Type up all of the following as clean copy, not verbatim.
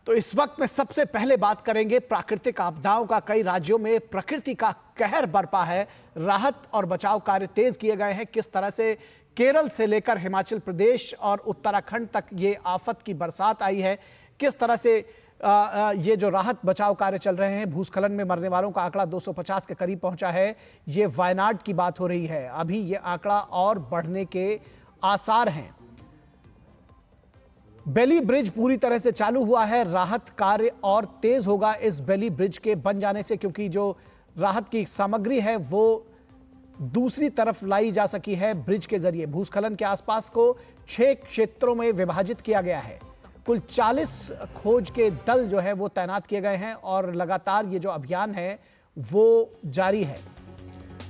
तो इस वक्त में सबसे पहले बात करेंगे प्राकृतिक आपदाओं का। कई राज्यों में प्रकृति का कहर बरपा है। राहत और बचाव कार्य तेज किए गए हैं। किस तरह से केरल से लेकर हिमाचल प्रदेश और उत्तराखंड तक ये आफत की बरसात आई है, किस तरह से ये जो राहत बचाव कार्य चल रहे हैं। भूस्खलन में मरने वालों का आंकड़ा 250 के करीब पहुंचा है। ये वायनाड की बात हो रही है। अभी ये आंकड़ा और बढ़ने के आसार हैं। बेली ब्रिज पूरी तरह से चालू हुआ है। राहत कार्य और तेज होगा इस बेली ब्रिज के बन जाने से, क्योंकि जो राहत की सामग्री है वो दूसरी तरफ लाई जा सकी है ब्रिज के जरिए। भूस्खलन के आसपास को 6 क्षेत्रों में विभाजित किया गया है। कुल 40 खोज के दल जो है वो तैनात किए गए हैं और लगातार ये जो अभियान है वो जारी है।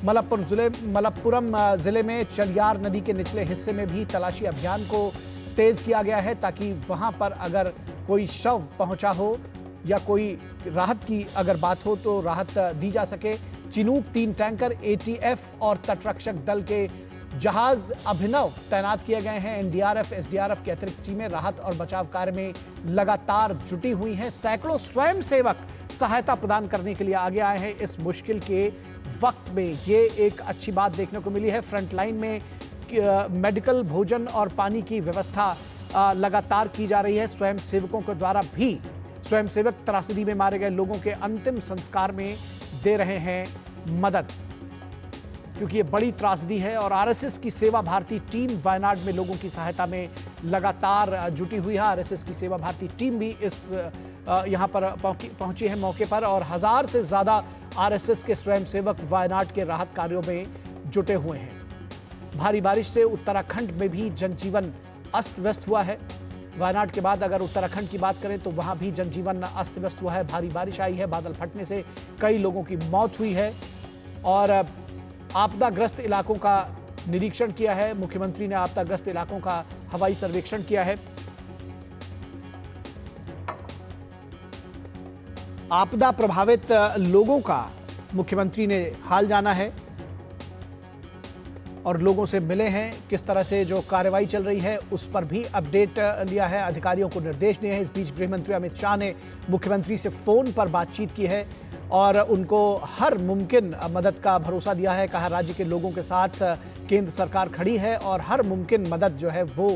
मलप्पुरम जिले में चलियार नदी के निचले हिस्से में भी तलाशी अभियान को तेज किया गया है, ताकि वहां पर अगर कोई शव पहुंचा हो या कोई राहत की अगर बात हो तो राहत दी जा सके। चिनूक 3 टैंकर, एटीएफ और तटरक्षक दल के जहाज अभिनव तैनात किए गए हैं। एनडीआरएफ, एसडीआरएफ की अतिरिक्त टीमें राहत और बचाव कार्य में लगातार जुटी हुई हैं। सैकड़ों स्वयंसेवक सहायता प्रदान करने के लिए आगे आए हैं इस मुश्किल के वक्त में। ये एक अच्छी बात देखने को मिली है। फ्रंटलाइन में मेडिकल, भोजन और पानी की व्यवस्था लगातार की जा रही है। स्वयंसेवकों के द्वारा भी स्वयंसेवक त्रासदी में मारे गए लोगों के अंतिम संस्कार में दे रहे हैं मदद, क्योंकि ये बड़ी त्रासदी है। और आरएसएस की सेवा भारती टीम वायनाड में लोगों की सहायता में लगातार जुटी हुई है। आरएसएस की सेवा भारती टीम भी इस यहाँ पर पहुंची है मौके पर, और 1000 से ज्यादा आरएसएस के स्वयंसेवक वायनाड के राहत कार्यों में जुटे हुए हैं। भारी बारिश से उत्तराखंड में भी जनजीवन अस्त व्यस्त हुआ है। वायनाड के बाद अगर उत्तराखंड की बात करें तो वहां भी जनजीवन अस्त व्यस्त हुआ है। भारी बारिश आई है, बादल फटने से कई लोगों की मौत हुई है। और आपदाग्रस्त इलाकों का निरीक्षण किया है मुख्यमंत्री ने। आपदाग्रस्त इलाकों का हवाई सर्वेक्षण किया है। आपदा प्रभावित लोगों का मुख्यमंत्री ने हाल जाना है और लोगों से मिले हैं। किस तरह से जो कार्रवाई चल रही है उस पर भी अपडेट लिया है, अधिकारियों को निर्देश दिए हैं। इस बीच गृह मंत्री अमित शाह ने मुख्यमंत्री से फोन पर बातचीत की है और उनको हर मुमकिन मदद का भरोसा दिया है। कहा राज्य के लोगों के साथ केंद्र सरकार खड़ी है और हर मुमकिन मदद जो है वो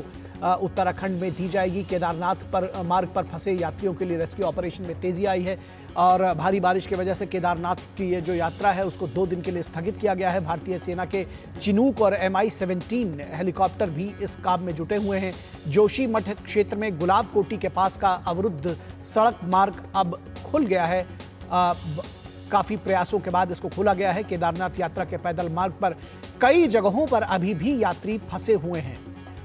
उत्तराखंड में दी जाएगी। केदारनाथ पर मार्ग पर फंसे यात्रियों के लिए रेस्क्यू ऑपरेशन में तेजी आई है और भारी बारिश की वजह से केदारनाथ की ये जो यात्रा है उसको 2 दिन के लिए स्थगित किया गया है। भारतीय सेना के चिनूक और MI-17 हेलीकॉप्टर भी इस काम में जुटे हुए हैं। जोशी मठ क्षेत्र में गुलाब कोटी के पास का अवरुद्ध सड़क मार्ग अब खुल गया है। काफी प्रयासों के बाद इसको खोला गया है। केदारनाथ यात्रा के पैदल मार्ग पर कई जगहों पर अभी भी यात्री फंसे हुए हैं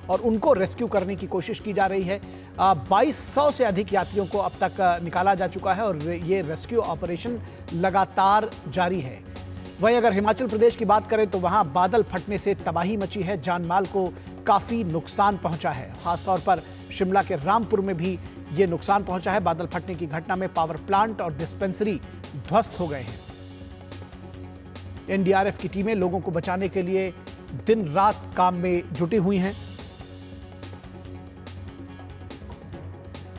और उनको रेस्क्यू करने की कोशिश की जा रही है। 2200 से अधिक यात्रियों को अब तक निकाला जा चुका है और ये रेस्क्यू ऑपरेशन लगातार जारी है। वहीं अगर हिमाचल प्रदेश की बात करें तो वहां बादल फटने से तबाही मची है। जानमाल को काफी नुकसान पहुंचा है। खासतौर पर शिमला के रामपुर में भी ये नुकसान पहुंचा है। बादल फटने की घटना में पावर प्लांट और डिस्पेंसरी ध्वस्त हो गए हैं। एनडीआरएफ की टीमें लोगों को बचाने के लिए दिन रात काम में जुटी हुई हैं।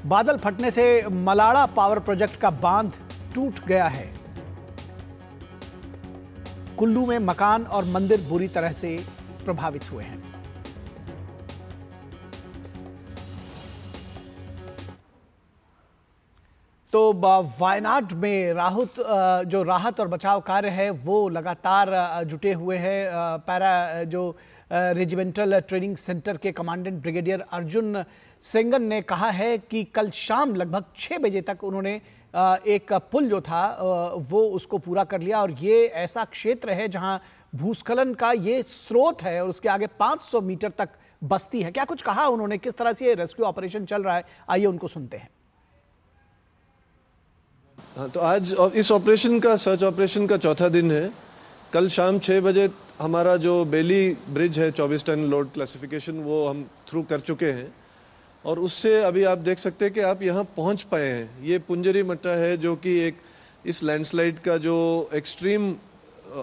बादल फटने से मलाड़ा पावर प्रोजेक्ट का बांध टूट गया है। कुल्लू में मकान और मंदिर बुरी तरह से प्रभावित हुए हैं। तो वायनाड में जो राहत और बचाव कार्य है वो लगातार जुटे हुए हैं। पैरा जो रेजिमेंटल ट्रेनिंग सेंटर के कमांडेंट ब्रिगेडियर अर्जुन सेंगन ने कहा है कि कल शाम लगभग 6 बजे तक उन्होंने एक पुल जो था वो उसको पूरा कर लिया। और ये ऐसा क्षेत्र है जहां भूस्खलन का ये स्रोत है और उसके आगे 500 मीटर तक बस्ती है। क्या कुछ कहा उन्होंने, किस तरह से ये रेस्क्यू ऑपरेशन चल रहा है, आइए उनको सुनते हैं। तो आज इस ऑपरेशन का, सर्च ऑपरेशन का चौथा दिन है। कल शाम 6 बजे हमारा जो बेली ब्रिज है 24 टन लोड क्लासिफिकेशन वो हम थ्रू कर चुके हैं और उससे अभी आप देख सकते हैं कि आप यहाँ पहुँच पाए हैं। ये पुंजरी मट्टा है जो कि एक इस लैंडस्लाइड का जो एक्सट्रीम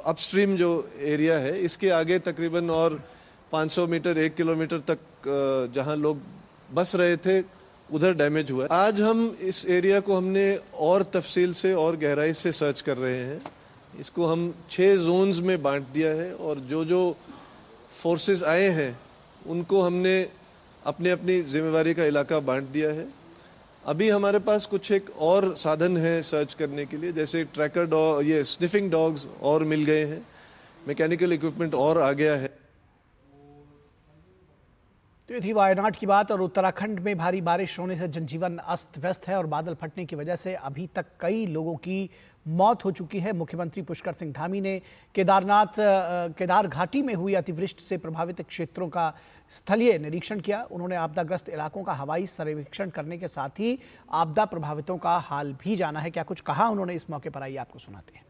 अपस्ट्रीम जो एरिया है, इसके आगे तकरीबन और 500 मीटर 1 किलोमीटर तक जहाँ लोग बस रहे थे उधर डैमेज हुआ है। आज हम इस एरिया को हमने और तफसील से और गहराई से सर्च कर रहे हैं। इसको हम 6 जोन्स में बांट दिया है और जो जो फोर्सेस आए हैं उनको हमने अपने अपनी जिम्मेवारी का इलाका बांट दिया है। अभी हमारे पास कुछ एक और साधन है सर्च करने के लिए, जैसे ट्रैकर डॉग, ये स्निफिंग डॉग्स और मिल गए हैं, मैकेनिकल इक्विपमेंट और आ गया है। तो ये थी वायनाड की बात। और उत्तराखंड में भारी बारिश होने से जनजीवन अस्त व्यस्त है और बादल फटने की वजह से अभी तक कई लोगों की मौत हो चुकी है। मुख्यमंत्री पुष्कर सिंह धामी ने केदार घाटी में हुई अतिवृष्टि से प्रभावित क्षेत्रों का स्थलीय निरीक्षण किया। उन्होंने आपदाग्रस्त इलाकों का हवाई सर्वेक्षण करने के साथ ही आपदा प्रभावितों का हाल भी जाना है। क्या कुछ कहा उन्होंने इस मौके पर, आइए आपको सुनाते हैं।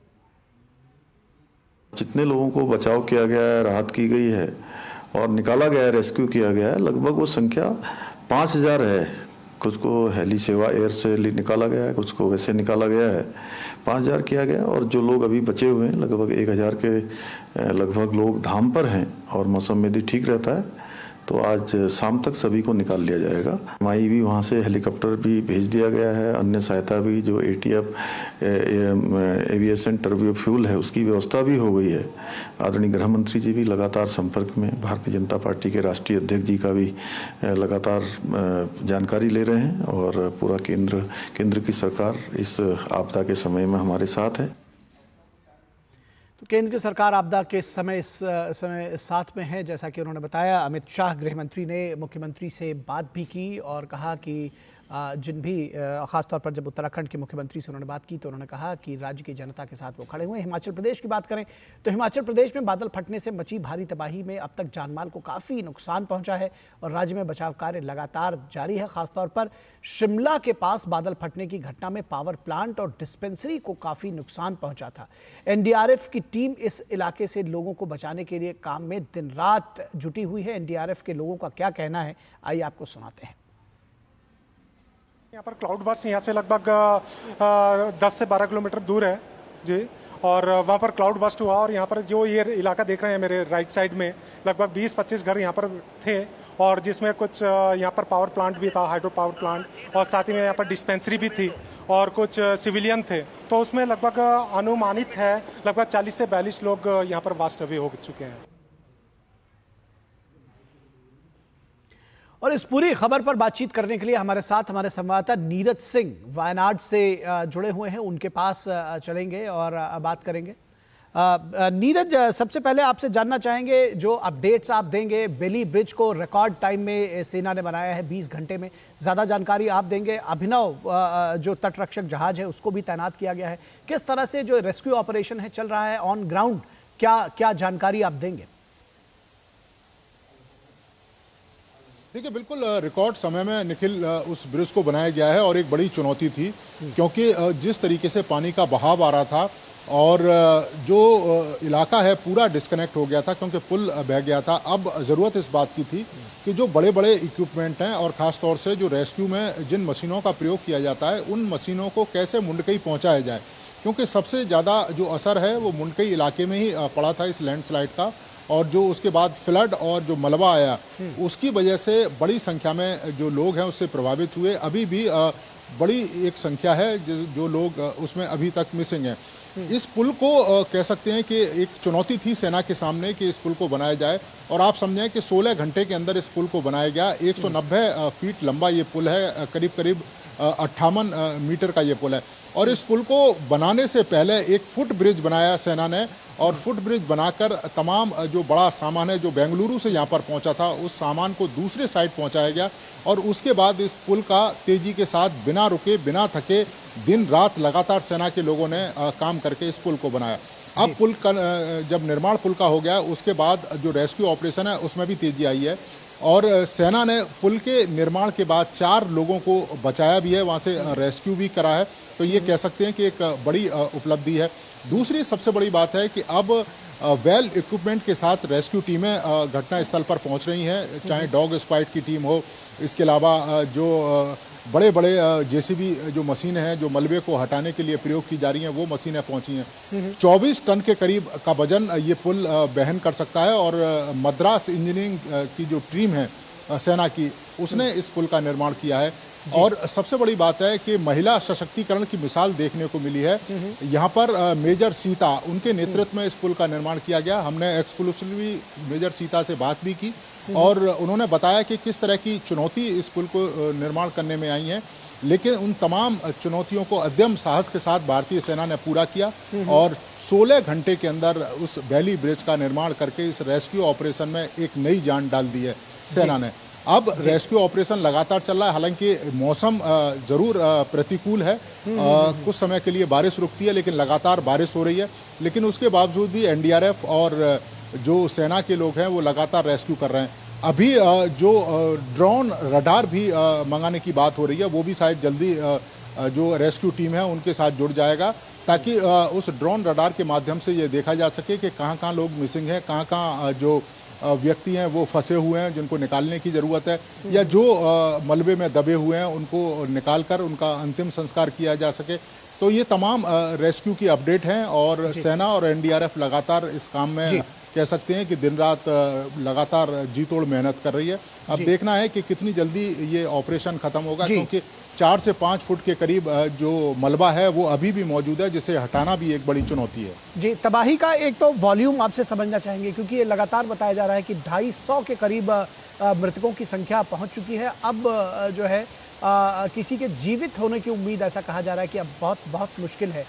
जितने लोगों को बचाव किया गया है, राहत की गई है और निकाला गया है, रेस्क्यू किया गया है, लगभग वो संख्या 5000 है। कुछ को हेली सेवा एयर से निकाला गया है, कुछ को वैसे निकाला गया है। 5000 किया गया और जो लोग अभी बचे हुए हैं लगभग 1000 के लगभग लोग धाम पर हैं और मौसम यदि ठीक रहता है तो आज शाम तक सभी को निकाल लिया जाएगा। हमारी भी वहाँ से हेलीकॉप्टर भी भेज दिया गया है, अन्य सहायता भी जो ATF एविएशन टर्बो फ्यूल है उसकी व्यवस्था भी हो गई है। आदरणीय गृह मंत्री जी भी लगातार संपर्क में, भारतीय जनता पार्टी के राष्ट्रीय अध्यक्ष जी का भी लगातार जानकारी ले रहे हैं और पूरा केंद्र की सरकार इस आपदा के समय में हमारे साथ है। तो केंद्र की सरकार आपदा के समय साथ में है, जैसा कि उन्होंने बताया। अमित शाह गृह मंत्री ने मुख्यमंत्री से बात भी की और कहा कि जिन भी खासतौर पर जब उत्तराखंड के मुख्यमंत्री से उन्होंने बात की तो उन्होंने कहा कि राज्य की जनता के साथ वो खड़े हुए। हिमाचल प्रदेश की बात करें तो हिमाचल प्रदेश में बादल फटने से मची भारी तबाही में अब तक जानमाल को काफ़ी नुकसान पहुंचा है और राज्य में बचाव कार्य लगातार जारी है। खासतौर पर शिमला के पास बादल फटने की घटना में पावर प्लांट और डिस्पेंसरी को काफ़ी नुकसान पहुंचा था। NDRF की टीम इस इलाके से लोगों को बचाने के लिए काम में दिन रात जुटी हुई है। NDRF के लोगों का क्या कहना है, आइए आपको सुनाते हैं। यहाँ पर क्लाउड बस्ट यहाँ से लगभग 10 से 12 किलोमीटर दूर है जी, और वहाँ पर क्लाउड बस्ट हुआ और यहाँ पर जो ये इलाका देख रहे हैं मेरे राइट साइड में लगभग 20-25 घर यहाँ पर थे और जिसमें कुछ यहाँ पर पावर प्लांट भी था, हाइड्रो पावर प्लांट, और साथ ही में यहाँ पर डिस्पेंसरी भी थी और कुछ सिविलियन थे। तो उसमें लगभग अनुमानित है लगभग 40 से 42 लोग यहाँ पर वास्ट अवे हो चुके हैं। और इस पूरी खबर पर बातचीत करने के लिए हमारे साथ हमारे संवाददाता नीरज सिंह वायनाड से जुड़े हुए हैं, उनके पास चलेंगे और बात करेंगे। नीरज, सबसे पहले आपसे जानना चाहेंगे जो अपडेट्स आप देंगे। बेली ब्रिज को रिकॉर्ड टाइम में सेना ने बनाया है, 20 घंटे में, ज़्यादा जानकारी आप देंगे। अभिनव जो तटरक्षक जहाज है उसको भी तैनात किया गया है। किस तरह से जो रेस्क्यू ऑपरेशन है चल रहा है ऑन ग्राउंड, क्या जानकारी आप देंगे? देखिए, बिल्कुल रिकॉर्ड समय में निखिल उस ब्रिज को बनाया गया है और एक बड़ी चुनौती थी क्योंकि जिस तरीके से पानी का बहाव आ रहा था और जो इलाका है पूरा डिस्कनेक्ट हो गया था क्योंकि पुल बह गया था। अब ज़रूरत इस बात की थी कि जो बड़े बड़े इक्विपमेंट हैं और ख़ास तौर से जो रेस्क्यू में जिन मशीनों का प्रयोग किया जाता है उन मशीनों को कैसे मुंडकई पहुँचाया जाए, क्योंकि सबसे ज़्यादा जो असर है वो मुंडकई इलाके में ही पड़ा था इस लैंडस्लाइड का। और जो उसके बाद फ्लड और जो मलबा आया उसकी वजह से बड़ी संख्या में जो लोग हैं उससे प्रभावित हुए। अभी भी बड़ी एक संख्या है जो लोग उसमें अभी तक मिसिंग हैं। इस पुल को कह सकते हैं कि एक चुनौती थी सेना के सामने कि इस पुल को बनाया जाए और आप समझें कि 16 घंटे के अंदर इस पुल को बनाया गया। 190 फीट लंबा ये पुल है, करीब करीब 58 मीटर का ये पुल है। और इस पुल को बनाने से पहले एक फुट ब्रिज बनाया सेना ने और फुट ब्रिज बनाकर तमाम जो बड़ा सामान है जो बेंगलुरु से यहाँ पर पहुँचा था उस सामान को दूसरे साइड पहुँचाया गया और उसके बाद इस पुल का तेजी के साथ बिना रुके बिना थके दिन रात लगातार सेना के लोगों ने काम करके इस पुल को बनाया। अब पुल का जब निर्माण पुल का हो गया उसके बाद जो रेस्क्यू ऑपरेशन है उसमें भी तेजी आई है और सेना ने पुल के निर्माण के बाद 4 लोगों को बचाया भी है, वहाँ से रेस्क्यू भी करा है। तो ये कह सकते हैं कि एक बड़ी उपलब्धि है। दूसरी सबसे बड़ी बात है कि अब वेल इक्विपमेंट के साथ रेस्क्यू टीमें घटना स्थल पर पहुंच रही हैं, चाहे डॉग स्क्वाड की टीम हो, इसके अलावा जो बड़े बड़े जेसीबी जो मशीनें हैं जो मलबे को हटाने के लिए प्रयोग की जा रही हैं वो मशीनें पहुंची हैं। 24 टन के करीब का वजन ये पुल वहन कर सकता है और मद्रास इंजीनियरिंग की जो टीम है सेना की उसने इस पुल का निर्माण किया है। और सबसे बड़ी बात है कि महिला सशक्तिकरण की मिसाल देखने को मिली है। यहाँ पर मेजर सीता, उनके नेतृत्व में इस पुल का निर्माण किया गया। हमने एक्सक्लूसिवली मेजर सीता से बात भी की और उन्होंने बताया कि किस तरह की चुनौती इस पुल को निर्माण करने में आई है, लेकिन उन तमाम चुनौतियों को अदम्य साहस के साथ भारतीय सेना ने पूरा किया और 16 घंटे के अंदर उस वैली ब्रिज का निर्माण करके इस रेस्क्यू ऑपरेशन में एक नई जान डाल दी है सेना ने। अब रेस्क्यू ऑपरेशन लगातार चल रहा है, हालांकि मौसम जरूर प्रतिकूल है। कुछ समय के लिए बारिश रुकती है, लेकिन लगातार बारिश हो रही है। लेकिन उसके बावजूद भी एनडीआरएफ और जो सेना के लोग हैं वो लगातार रेस्क्यू कर रहे हैं। अभी जो ड्रोन रडार भी मंगाने की बात हो रही है, वो भी शायद जल्दी जो रेस्क्यू टीम है उनके साथ जुड़ जाएगा, ताकि उस ड्रोन रडार के माध्यम से ये देखा जा सके कि कहाँ लोग मिसिंग हैं, कहाँ जो व्यक्ति हैं वो फंसे हुए हैं जिनको निकालने की ज़रूरत है, या जो मलबे में दबे हुए हैं उनको निकालकर उनका अंतिम संस्कार किया जा सके। तो ये तमाम रेस्क्यू की अपडेट हैं और सेना और एनडीआरएफ लगातार इस काम में कह सकते हैं कि दिन रात लगातार जी तोड़ मेहनत कर रही है। अब देखना है कि कितनी जल्दी ये ऑपरेशन खत्म होगा, क्योंकि 4 से 5 फुट के करीब जो मलबा है वो अभी भी मौजूद है, जिसे हटाना भी एक बड़ी चुनौती है। जी, तबाही का एक तो वॉल्यूम आपसे समझना चाहेंगे, क्योंकि ये लगातार बताया जा रहा है कि 250 के करीब मृतकों की संख्या पहुंच चुकी है। अब जो है किसी के जीवित होने की उम्मीद, ऐसा कहा जा रहा है कि अब बहुत बहुत मुश्किल है।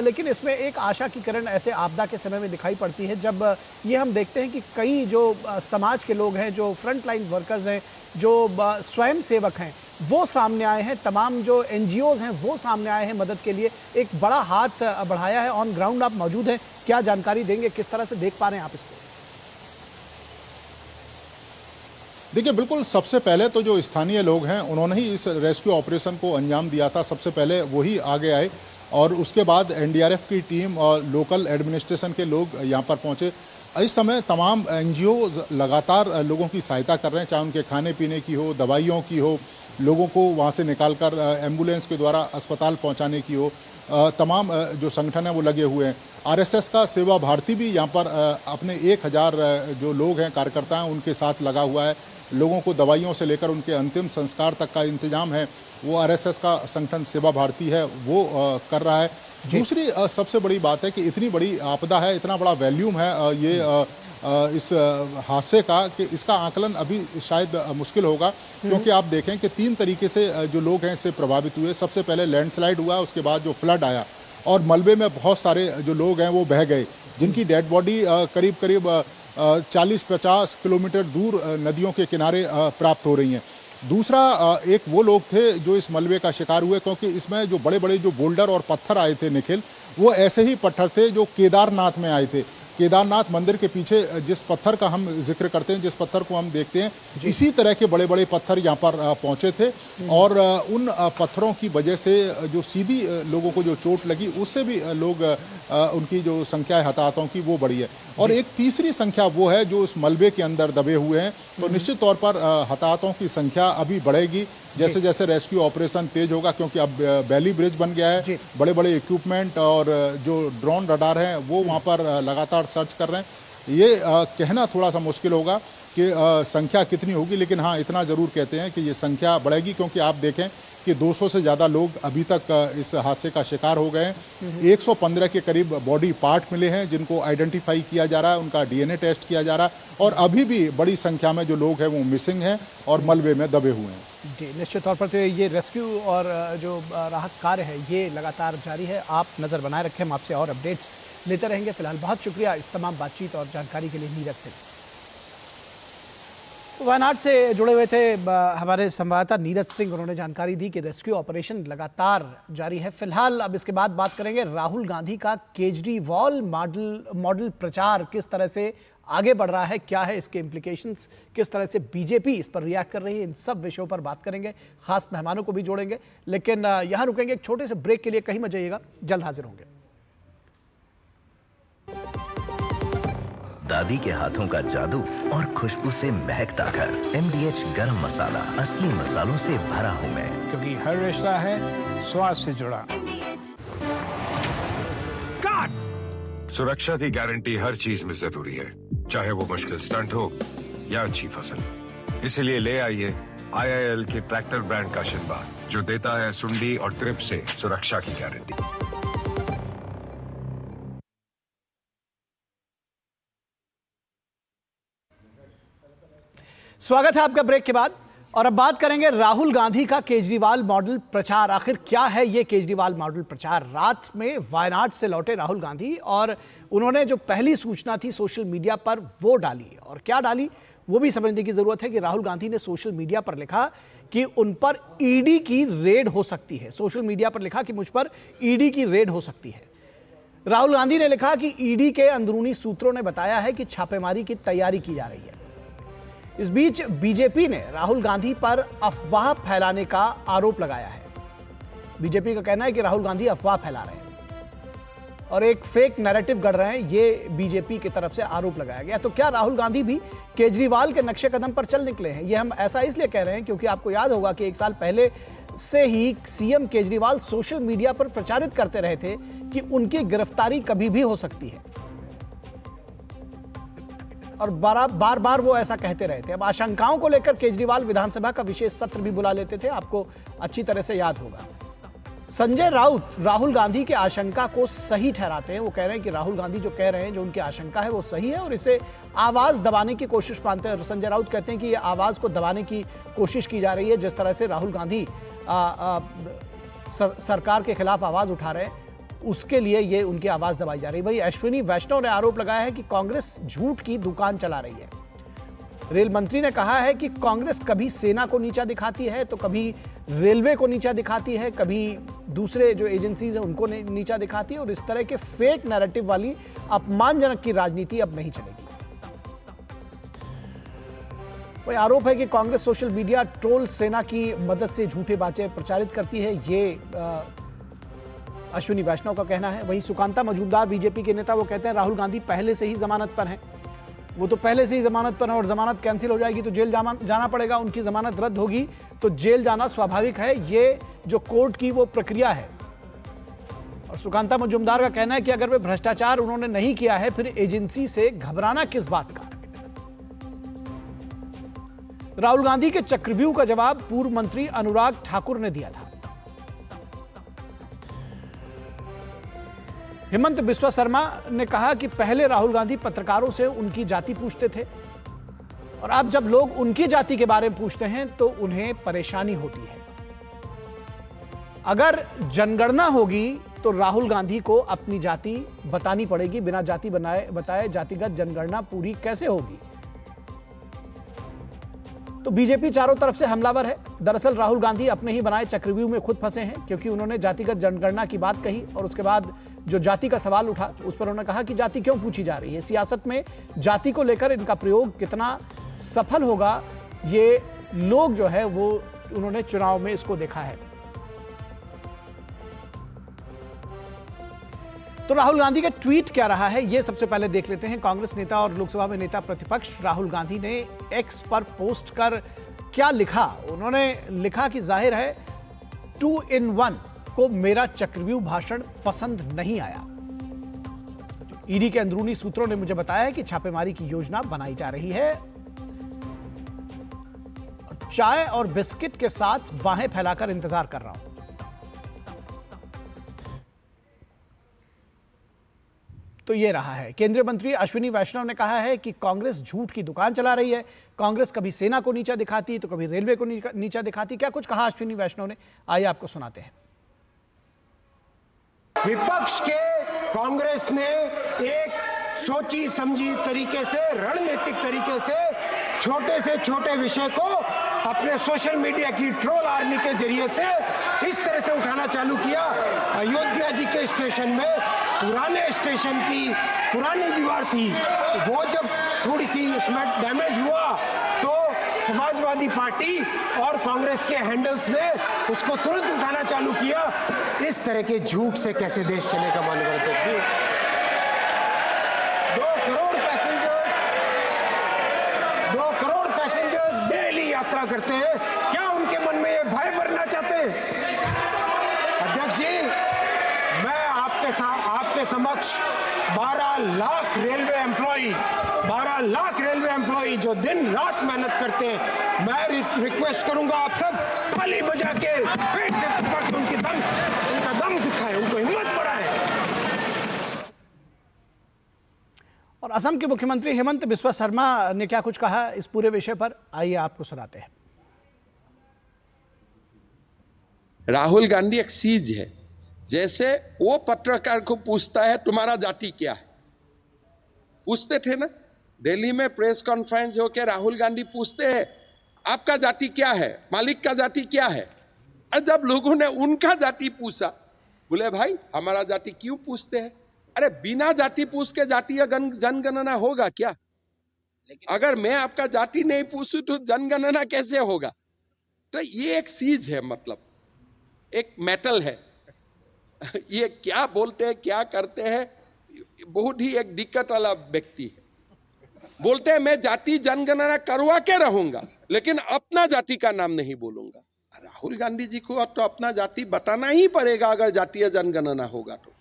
लेकिन इसमें एक आशा की किरण ऐसे आपदा के समय में दिखाई पड़ती है, जब ये हम देखते हैं कि कई जो समाज के लोग हैं, जो फ्रंट लाइन वर्कर्स हैं, जो स्वयं सेवक हैं, वो सामने आए हैं। तमाम जो एनजीओज हैं वो सामने आए हैं मदद के लिए, एक बड़ा हाथ बढ़ाया है। ऑन ग्राउंड आप मौजूद हैं, क्या जानकारी देंगे, किस तरह से देख पा रहे हैं आप इसको? देखिए, बिल्कुल सबसे पहले तो जो स्थानीय लोग हैं उन्होंने ही इस रेस्क्यू ऑपरेशन को अंजाम दिया था। सबसे पहले वही आगे आए और उसके बाद एनडीआरएफ की टीम और लोकल एडमिनिस्ट्रेशन के लोग यहाँ पर पहुँचे। इस समय तमाम एनजीओ लगातार लोगों की सहायता कर रहे हैं, चाहे उनके खाने पीने की हो, दवाइयों की हो, लोगों को वहाँ से निकालकर एम्बुलेंस के द्वारा अस्पताल पहुँचाने की हो। तमाम जो संगठन है वो लगे हुए हैं। आरएसएस का सेवा भारती भी यहाँ पर अपने 1000 जो लोग हैं, कार्यकर्ता हैं, उनके साथ लगा हुआ है। लोगों को दवाइयों से लेकर उनके अंतिम संस्कार तक का इंतजाम है वो आरएसएस का संगठन सेवा भारती है वो कर रहा है। दूसरी सबसे बड़ी बात है कि इतनी बड़ी आपदा है, इतना बड़ा वॉल्यूम है ये इस हादसे का, कि इसका आकलन अभी शायद मुश्किल होगा, क्योंकि आप देखें कि 3 तरीके से जो लोग हैं इससे प्रभावित हुए। सबसे पहले लैंडस्लाइड हुआ, उसके बाद जो फ्लड आया और मलबे में बहुत सारे जो लोग हैं वो बह गए, जिनकी डेड बॉडी करीब करीब 40-50 किलोमीटर दूर नदियों के किनारे प्राप्त हो रही हैं। दूसरा, एक वो लोग थे जो इस मलबे का शिकार हुए, क्योंकि इसमें जो बड़े बड़े जो बोल्डर और पत्थर आए थे निखिल, वो ऐसे ही पत्थर थे जो केदारनाथ में आए थे। केदारनाथ मंदिर के पीछे जिस पत्थर का हम जिक्र करते हैं, जिस पत्थर को हम देखते हैं, इसी तरह के बड़े बड़े पत्थर यहाँ पर पहुँचे थे और उन पत्थरों की वजह से जो सीधी लोगों को जो चोट लगी, उससे भी लोग उनकी जो संख्या है हताहतों की वो बढ़ी है। और एक तीसरी संख्या वो है जो उस मलबे के अंदर दबे हुए हैं। तो निश्चित तौर पर हताहतों की संख्या अभी बढ़ेगी जैसे जैसे रेस्क्यू ऑपरेशन तेज होगा, क्योंकि अब वैली ब्रिज बन गया है, बड़े बड़े इक्विपमेंट और जो ड्रोन रडार हैं वो वहाँ पर लगातार सर्च कर रहे हैं। ये कहना थोड़ा सा मुश्किल होगा कि संख्या कितनी होगी, लेकिन हाँ इतना ज़रूर कहते हैं कि ये संख्या बढ़ेगी, क्योंकि आप देखें कि 200 से ज़्यादा लोग अभी तक इस हादसे का शिकार हो गए हैं। 115 के करीब बॉडी पार्ट मिले हैं जिनको आइडेंटिफाई किया जा रहा है, उनका डीएनए टेस्ट किया जा रहा है और अभी भी बड़ी संख्या में जो लोग हैं वो मिसिंग हैं और मलबे में दबे हुए हैं। जी, निश्चित तौर पर तो ये रेस्क्यू और जो राहत कार्य है ये लगातार जारी है। आप नज़र बनाए रखें, हम आपसे और अपडेट्स लेते रहेंगे। फिलहाल बहुत शुक्रिया इस तमाम बातचीत और जानकारी के लिए नीरज सिंह। वायनाड से जुड़े हुए थे हमारे संवाददाता नीरज सिंह, उन्होंने जानकारी दी कि रेस्क्यू ऑपरेशन लगातार जारी है। फिलहाल अब इसके बाद बात करेंगे राहुल गांधी का केजरीवाल मॉडल प्रचार किस तरह से आगे बढ़ रहा है, क्या है इसके इम्प्लीकेशंस, किस तरह से बीजेपी इस पर रिएक्ट कर रही है, इन सब विषयों पर बात करेंगे। खास मेहमानों को भी जोड़ेंगे, लेकिन यहाँ रुकेंगे एक छोटे से ब्रेक के लिए। कहीं मत जाइएगा, जल्द हाजिर होंगे। दादी के हाथों का जादू और खुशबू से महकता घर। MDH गरम मसाला, असली मसालों से भरा हूँ मैं, क्योंकि हर रिश्ता है स्वाद से जुड़ा। सुरक्षा की गारंटी हर चीज में जरूरी है, चाहे वो मुश्किल स्टंट हो या अच्छी फसल। इसलिए ले आइए IIL के ट्रैक्टर ब्रांड का शिनबार, जो देता है सुंडी और ट्रिप से सुरक्षा की गारंटी। स्वागत है आपका ब्रेक के बाद। और अब बात करेंगे राहुल गांधी का केजरीवाल मॉडल प्रचार। आखिर क्या है ये केजरीवाल मॉडल प्रचार? रात में वायनाड से लौटे राहुल गांधी और उन्होंने जो पहली सूचना थी सोशल मीडिया पर वो डाली, और क्या डाली वो भी समझने की जरूरत है कि राहुल गांधी ने सोशल मीडिया पर लिखा कि उन पर ईडी की रेड हो सकती है। सोशल मीडिया पर लिखा कि मुझ पर ईडी की रेड हो सकती है। राहुल गांधी ने लिखा कि ईडी के अंदरूनी सूत्रों ने बताया है कि छापेमारी की तैयारी की जा रही है। इस बीच बीजेपी ने राहुल गांधी पर अफवाह फैलाने का आरोप लगाया है। बीजेपी का कहना है कि राहुल गांधी अफवाह फैला रहे हैं और एक फेक नैरेटिव गढ़ रहे हैं, ये बीजेपी की तरफ से आरोप लगाया गया। तो क्या राहुल गांधी भी केजरीवाल के नक्शे कदम पर चल निकले हैं? ये हम ऐसा इसलिए कह रहे हैं क्योंकि आपको याद होगा कि 1 साल पहले से ही सीएम केजरीवाल सोशल मीडिया पर प्रचारित करते रहे थे कि उनकी गिरफ्तारी कभी भी हो सकती है, और बार बार वो ऐसा कहते रहे थे। अब आशंकाओं को लेकर केजरीवाल विधानसभा का विशेष सत्र भी बुला लेते थे, आपको अच्छी तरह से याद होगा। संजय राउत राहुल गांधी के आशंका को सही ठहराते हैं। वो कह रहे हैं कि राहुल गांधी जो कह रहे हैं, जो उनकी आशंका है वो सही है और इसे आवाज दबाने की कोशिश मानते हैं। संजय राउत कहते हैं कि ये आवाज को दबाने की कोशिश की जा रही है। जिस तरह से राहुल गांधी सरकार के खिलाफ आवाज उठा रहे हैं, उसके लिए ये उनकी आवाज दबाई जा रही है। वही अश्विनी वैष्णव ने आरोप लगाया है कि कांग्रेस झूठ की दुकान चला रही है। रेल मंत्री ने कहा है कि कांग्रेस कभी सेना को नीचा दिखाती है, तो कभी रेलवे को नीचा दिखाती है, कभी दूसरे जो एजेंसीज हैं उनको नीचा दिखाती है, और इस तरह के फेक नैरेटिव वाली अपमानजनक की राजनीति अब नहीं चलेगी। वही आरोप है कि कांग्रेस सोशल मीडिया ट्रोल सेना की मदद से झूठे बातें प्रचारित करती है, ये अश्विनी वैष्णव का कहना है। वहीं सुकांता मजूमदार बीजेपी के नेता, वो कहते हैं राहुल गांधी पहले से ही जमानत पर हैं। वो तो पहले से ही जमानत पर है और जमानत कैंसिल हो जाएगी तो जेल जाना पड़ेगा, उनकी जमानत रद्द होगी तो जेल जाना स्वाभाविक है, ये जो कोर्ट की वो प्रक्रिया है। और सुकांता मजूमदार का कहना है कि अगर वे भ्रष्टाचार उन्होंने नहीं किया है, फिर एजेंसी से घबराना किस बात का। राहुल गांधी के चक्रव्यूह का जवाब पूर्व मंत्री अनुराग ठाकुर ने दिया था। हेमंत बिस्वा शर्मा ने कहा कि पहले राहुल गांधी पत्रकारों से उनकी जाति पूछते थे और अब जब लोग उनकी जाति के बारे में पूछते हैं तो उन्हें परेशानी होती है। अगर जनगणना होगी तो राहुल गांधी को अपनी जाति बतानी पड़ेगी, बिना जाति बताए जातिगत जनगणना पूरी कैसे होगी। तो बीजेपी चारों तरफ से हमलावर है। दरअसल राहुल गांधी अपने ही बनाए चक्रव्यूह में खुद फंसे हैं, क्योंकि उन्होंने जातिगत जनगणना की बात कही और उसके बाद जो जाति का सवाल उठा उस पर उन्होंने कहा कि जाति क्यों पूछी जा रही है। सियासत में जाति को लेकर इनका प्रयोग कितना सफल होगा, ये लोग जो है वो उन्होंने चुनाव में इसको देखा है। तो राहुल गांधी का ट्वीट क्या रहा है, ये सबसे पहले देख लेते हैं। कांग्रेस नेता और लोकसभा में नेता प्रतिपक्ष राहुल गांधी ने एक्स पर पोस्ट कर क्या लिखा। उन्होंने लिखा कि जाहिर है 2 in 1 को मेरा चक्रव्यूह भाषण पसंद नहीं आया। ईडी के अंदरूनी सूत्रों ने मुझे बताया है कि छापेमारी की योजना बनाई जा रही है। चाय और बिस्किट के साथ बाहें फैलाकर इंतजार कर रहा हूं। तो ये रहा है। केंद्रीय मंत्री अश्विनी वैष्णव ने कहा है कि कांग्रेस झूठ की दुकान चला रही है। कांग्रेस कभी सेना को नीचा दिखाती तो कभी रेलवे को नीचा दिखाती। क्या कुछ कहा अश्विनी वैष्णव ने, आइए आपको सुनाते हैं। विपक्ष के कांग्रेस ने एक सोची समझी तरीके से, रणनीतिक तरीके से छोटे से छोटे विषय को अपने सोशल मीडिया की ट्रोल आर्मी के जरिए से इस तरह से उठाना चालू किया। अयोध्या जी के स्टेशन में पुराने स्टेशन की पुरानी दीवार थी, वो जब थोड़ी सी उसमें डैमेज हुआ तो समाजवादी पार्टी और कांग्रेस के हैंडल्स ने उसको तुरंत उठाना चालू किया। इस तरह के झूठ से कैसे देश चलेगा मानव? 2 करोड़ पैसेंजर्स डेली यात्रा करते हैं। क्या उनके मन में ये भय भरना चाहते हैं? अध्यक्ष जी, मैं आपके साथ आपके समक्ष 12 लाख रेलवे एम्प्लॉई जो दिन रात मेहनत करते हैं, मैं रिक्वेस्ट करूंगा आप सब ताली बजा के पेट के उनका दम दिखाएं, उनको हिम्मत बढ़ाएं। और असम के मुख्यमंत्री हेमंत बिस्वा शर्मा ने क्या कुछ कहा इस पूरे विषय पर, आइए आपको सुनाते हैं। राहुल गांधी एक सीज है, जैसे वो पत्रकार को पूछता है तुम्हारा जाति क्या है, पूछते थे ना दिल्ली में प्रेस कॉन्फ्रेंस होकर राहुल गांधी पूछते हैं आपका जाति क्या है, मालिक का जाति क्या है। और जब लोगों ने उनका जाति पूछा, बोले भाई हमारा जाति क्यों पूछते हैं, अरे बिना जाति पूछ के जातीय जनगणना होगा क्या? अगर मैं आपका जाति नहीं पूछूं तो जनगणना कैसे होगा? तो ये एक चीज है, मतलब एक मेटल है। ये क्या बोलते हैं क्या करते हैं, बहुत ही एक दिक्कत वाला व्यक्ति है। बोलते हैं मैं जाति जनगणना करवा के रहूंगा लेकिन अपना जाति का नाम नहीं बोलूंगा। राहुल गांधी जी को तो अपना जाति बताना ही पड़ेगा अगर जातीय जनगणना होगा तो।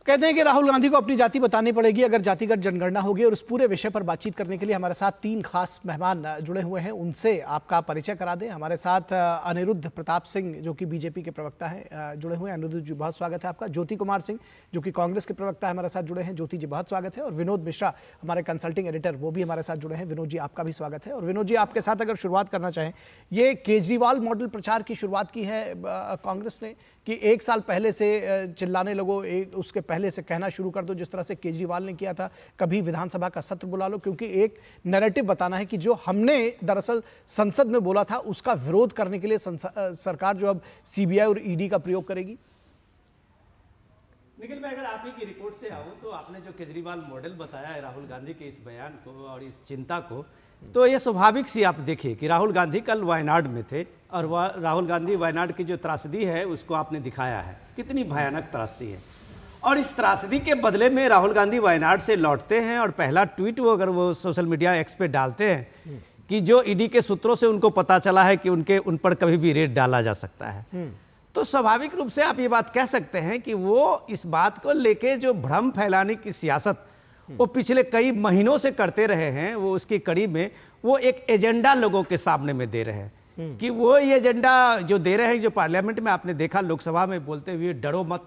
कहते हैं कि राहुल गांधी को अपनी जाति बतानी पड़ेगी अगर जातिगत जनगणना होगी। और इस पूरे विषय पर बातचीत करने के लिए हमारे साथ 3 खास मेहमान जुड़े हुए हैं, उनसे आपका परिचय करा दें। हमारे साथ अनिरुद्ध प्रताप सिंह जो कि बीजेपी के प्रवक्ता हैं जुड़े हुए हैं। अनिरुद्ध जी बहुत स्वागत है आपका। ज्योति कुमार सिंह जो कि कांग्रेस के प्रवक्ता है हमारे साथ जुड़े हैं। ज्योति जी बहुत स्वागत है। और विनोद मिश्रा हमारे कंसल्टिंग एडिटर वो भी हमारे साथ जुड़े हैं। विनोद जी आपका भी स्वागत है। और विनोद जी आपके साथ अगर शुरुआत करना चाहें, ये केजरीवाल मॉडल प्रचार की शुरुआत की है कांग्रेस ने कि 1 साल पहले से चिल्लाने लगो, उसके पहले से कहना शुरू कर दो जिस तरह से केजरीवाल ने किया था, कभी विधानसभा का सत्र बुला लो, क्योंकि एक नैरेटिव बताना है कि जो हमने दरअसल संसद में बोला था उसका विरोध करने के लिए सरकार जो अब सीबीआई और ईडी का प्रयोग करेगी। निखिल भाई, अगर आप ही की रिपोर्ट से आऊं तो आपने जो केजरीवाल मॉडल बताया है राहुल गांधी के इस बयान को और इस चिंता को, तो ये स्वाभाविक सी आप देखिए कि राहुल गांधी कल वायनाड में थे और राहुल गांधी वायनाड की जो त्रासदी है उसको आपने दिखाया है, कितनी भयानक त्रासदी है। और इस त्रासदी के बदले में राहुल गांधी वायनाड से लौटते हैं और पहला ट्वीट वो अगर वो सोशल मीडिया एक्स पे डालते हैं कि जो ईडी के सूत्रों से उनको पता चला है कि उन पर कभी भी रेड डाला जा सकता है, तो स्वाभाविक रूप से आप ये बात कह सकते हैं कि वो इस बात को लेके जो भ्रम फैलाने की सियासत वो पिछले कई महीनों से करते रहे हैं, वो उसकी कड़ी में वो एक एजेंडा लोगों के सामने में दे रहे हैं कि वो ये एजेंडा जो दे रहे हैं, जो पार्लियामेंट में आपने देखा लोकसभा में बोलते हुए डरो मत,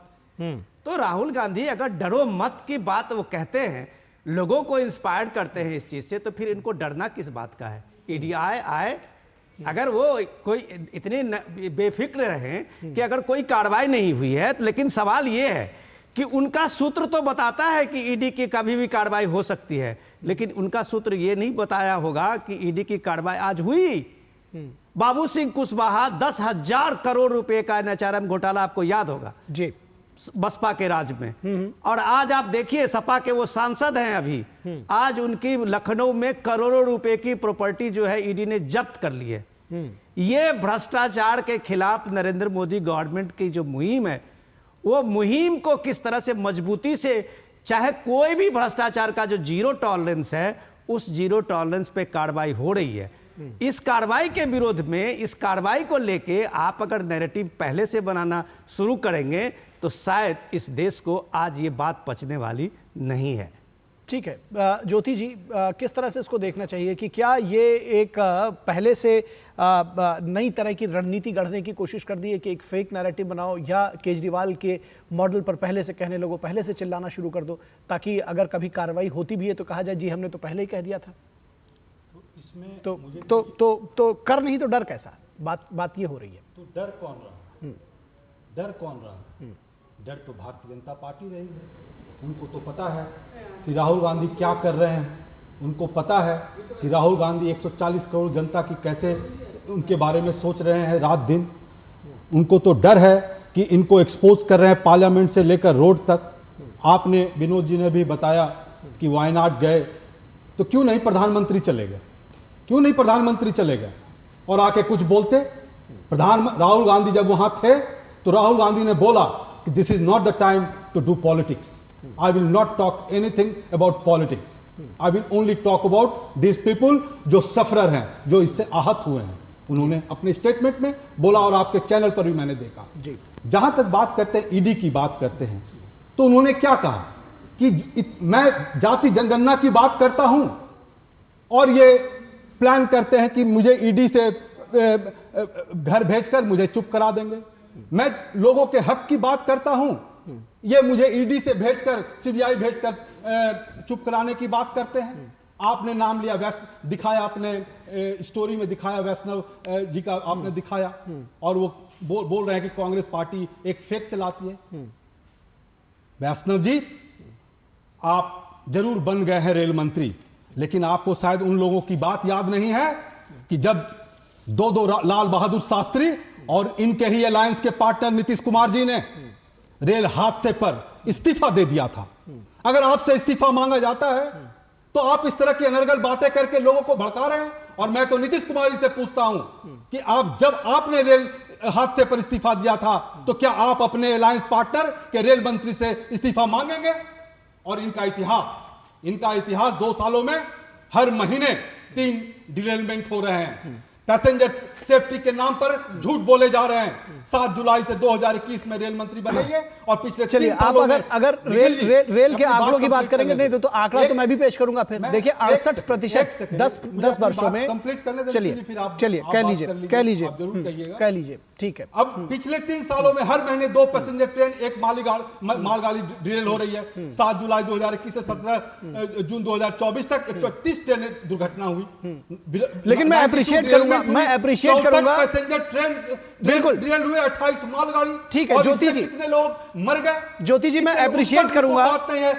तो राहुल गांधी अगर डरो मत की बात वो कहते हैं, लोगों को इंस्पायर करते हैं इस चीज से, तो फिर इनको डरना किस बात का है? ईडी आए अगर वो कोई इतने बेफिक्र रहे कि अगर कोई कार्रवाई नहीं हुई है, लेकिन सवाल ये है कि उनका सूत्र तो बताता है कि ईडी की कभी भी कार्रवाई हो सकती है, लेकिन उनका सूत्र ये नहीं बताया होगा कि ईडी की कार्रवाई आज हुई। बाबू सिंह कुशवाहा 10,000 करोड़ रुपए का एनएचआरएम घोटाला आपको याद होगा जी, बसपा के राज में। और आज आप देखिए सपा के वो सांसद हैं अभी, आज उनकी लखनऊ में करोड़ों रुपए की प्रॉपर्टी जो है ईडी ने जब्त कर ली है। ये भ्रष्टाचार के खिलाफ नरेंद्र मोदी गवर्नमेंट की जो मुहिम है, वो मुहिम को किस तरह से मजबूती से, चाहे कोई भी भ्रष्टाचार का जो जीरो टॉलरेंस है, उस जीरो टॉलरेंस पे कार्रवाई हो रही है। इस कार्रवाई के विरोध में, इस कार्रवाई को लेके आप अगर नैरेटिव पहले से बनाना शुरू करेंगे तो शायद इस देश को आज ये बात पचने वाली नहीं है। ठीक है ज्योति जी, किस तरह से इसको देखना चाहिए कि क्या ये एक पहले से नई तरह की रणनीति गढ़ने की कोशिश कर दी है कि एक फेक नैरेटिव बनाओ, या केजरीवाल के मॉडल पर पहले से कहने लगो, पहले से चिल्लाना शुरू कर दो, ताकि अगर कभी कार्रवाई होती भी है तो कहा जाए जी हमने तो पहले ही कह दिया था। इसमें तो कर नहीं तो डर कैसा? बात ये हो रही है। तो डर कौन रहा? डर कौन रहा? डर तो भारतीय जनता पार्टी रही है। उनको तो पता है कि राहुल गांधी क्या कर रहे हैं, उनको पता है कि राहुल गांधी 140 करोड़ जनता की कैसे उनके बारे में सोच रहे हैं रात दिन। उनको तो डर है कि इनको एक्सपोज कर रहे हैं पार्लियामेंट से लेकर रोड तक। आपने, विनोद जी ने भी बताया कि वायनाड गए, तो क्यों नहीं प्रधानमंत्री चले गए? क्यों नहीं प्रधानमंत्री चले गए और आके कुछ बोलते? राहुल गांधी जब वहां थे तो राहुल गांधी ने बोला कि this is not the time to do politics. I will not talk anything about politics. I will only talk about these people जो सफरर हैं, जो इससे आहत हुए हैं। उन्होंने अपने स्टेटमेंट में बोला और आपके चैनल पर भी मैंने देखा। जी जहां तक बात करते हैं ईडी की बात करते हैं, तो उन्होंने क्या कहा कि मैं जाति जनगणना की बात करता हूं और ये प्लान करते हैं कि मुझे ईडी से घर भेजकर मुझे चुप करा देंगे। मैं लोगों के हक की बात करता हूं, ये मुझे ईडी से भेजकर, सीबीआई भेजकर चुप कराने की बात करते हैं। आपने नाम लिया वैष्णव, दिखाया अपने स्टोरी में, दिखाया वैष्णव जी का आपने दिखाया, और वो बोल रहे हैं कि कांग्रेस पार्टी एक फेक चलाती है। वैष्णव जी, आप जरूर बन गए हैं रेल मंत्री, लेकिन आपको शायद उन लोगों की बात याद नहीं है कि जब दो लाल बहादुर शास्त्री और इनके ही अलायंस के पार्टनर नीतीश कुमार जी ने रेल हादसे पर इस्तीफा दे दिया था। अगर आपसे इस्तीफा मांगा जाता है तो आप इस तरह की अनर्गल बातें करके लोगों को भड़का रहे हैं। और मैं तो नीतीश कुमार जी से पूछता हूं कि आप, जब आपने रेल हादसे पर इस्तीफा दिया था, तो क्या आप अपने अलायंस पार्टनर के रेल मंत्री से इस्तीफा मांगेंगे? और इनका इतिहास 2 सालों में हर महीने 3 डिरेलमेंट हो रहे हैं। पैसेंजर सेफ्टी के नाम पर झूठ बोले जा रहे हैं। 7 जुलाई से 2021 में रेल मंत्री बनेंगे और पिछले 3 चलिए, आप अगर रेल के आंकड़ों की बात करेंगे, नहीं तो आंकड़ा तो मैं भी पेश करूंगा। फिर देखिए 68% 10 वर्षों में। चलिए कह लीजिए, ठीक है। अब पिछले 3 सालों में हर महीने 2 पैसेंजर ट्रेन, 1 मालगाड़ी डिरेल हो रही है। 7 जुलाई 2021 से 17 जून 2024 तक 131 ट्रेन दुर्घटना हुई। लेकिन मैं अप्रिशिएट करूंगा पैसेंजर ट्रेन बिल्कुल डिरेल हुए, 28 मालगाड़ी। ठीक है ज्योति जी, कितने लोग मर गए? ज्योति जी, मैं अप्रिशिएट करूंगा।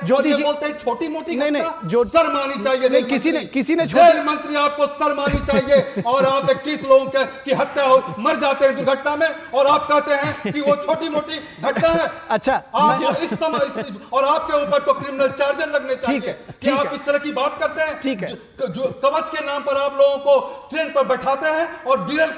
ज्योति जी बोलते हैं छोटी मोटी, नहीं, शर्म आनी चाहिए। नहीं, किसी ने रेल मंत्री, आपको शर्म आनी चाहिए। और आप 21 लोगों की हत्या हो, मर जाते हैं दुर्घटना में, और आप कहते हैं कि वो छोटी मोटी घटना है। अच्छा, आप और आपके ऊपर तो क्रिमिनल चार्जेस लगने चाहिए कि आप इस तरह की बात करते हैं। ठीक है, जो कवच के नाम पर आप लोगों को ट्रेन पर बैठाते हैं और डिरेल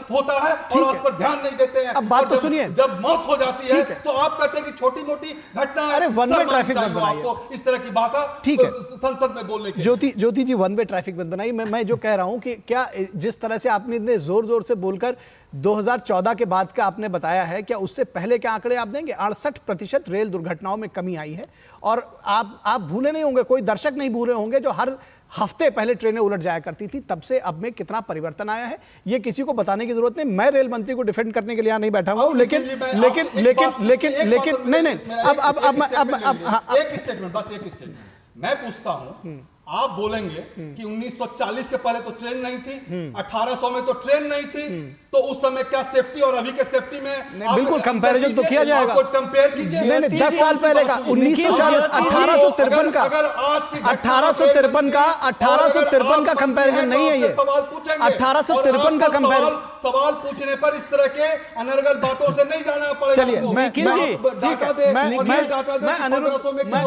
होता है और उस पर ध्यान नहीं देते हैं। अब बात तो सुनिए, जब मौत हो जाती है तो आप कहते हैं कि छोटी मोटी घटना है। अरे वन वे ट्रैफिक मत बनाइए, आपको इस तरह की भाषा ठीक है संसद में बोलने की। ज्योति जी, वन वे ट्रैफिक मत बनाइए। मैं जो कह रहा हूं कि क्या जिस तरह से आपने इतने जोर से बोलकर 2014 के बाद का आपने बताया है, क्या उससे पहले के आंकड़े आप देंगे? 68% रेल दुर्घटनाओं में कमी आई है। और आप भूले नहीं होंगे, कोई दर्शक नहीं भूले होंगे, जो हर हफ्ते पहले ट्रेनें उलट जाया करती थी, तब से अब में कितना परिवर्तन आया है, ये किसी को बताने की जरूरत नहीं। मैं रेल मंत्री को डिफेंड करने के लिए यहां नहीं बैठा हुआ हूं, लेकिन नहीं, अब एक स्टेटमेंट मैं पूछता हूं, आप बोलेंगे कि 1940 के पहले तो ट्रेन नहीं थी, 1800 में तो ट्रेन नहीं थी, तो उस समय क्या सेफ्टी और अभी के सेफ्टी में बिल्कुल कंपैरिजन तो किया जाएगा। कंपेयर कीजिए। नहीं, 10 साल पहले का 1940, 1853 का, 1853 का कंपैरिजन नहीं है ये। सवाल पूछेंगे, 1853 का कंपैरिजन। सवाल पूछने पर इस तरह के अनर्गल बातों से नहीं जाना पड़ेगा। चलिए,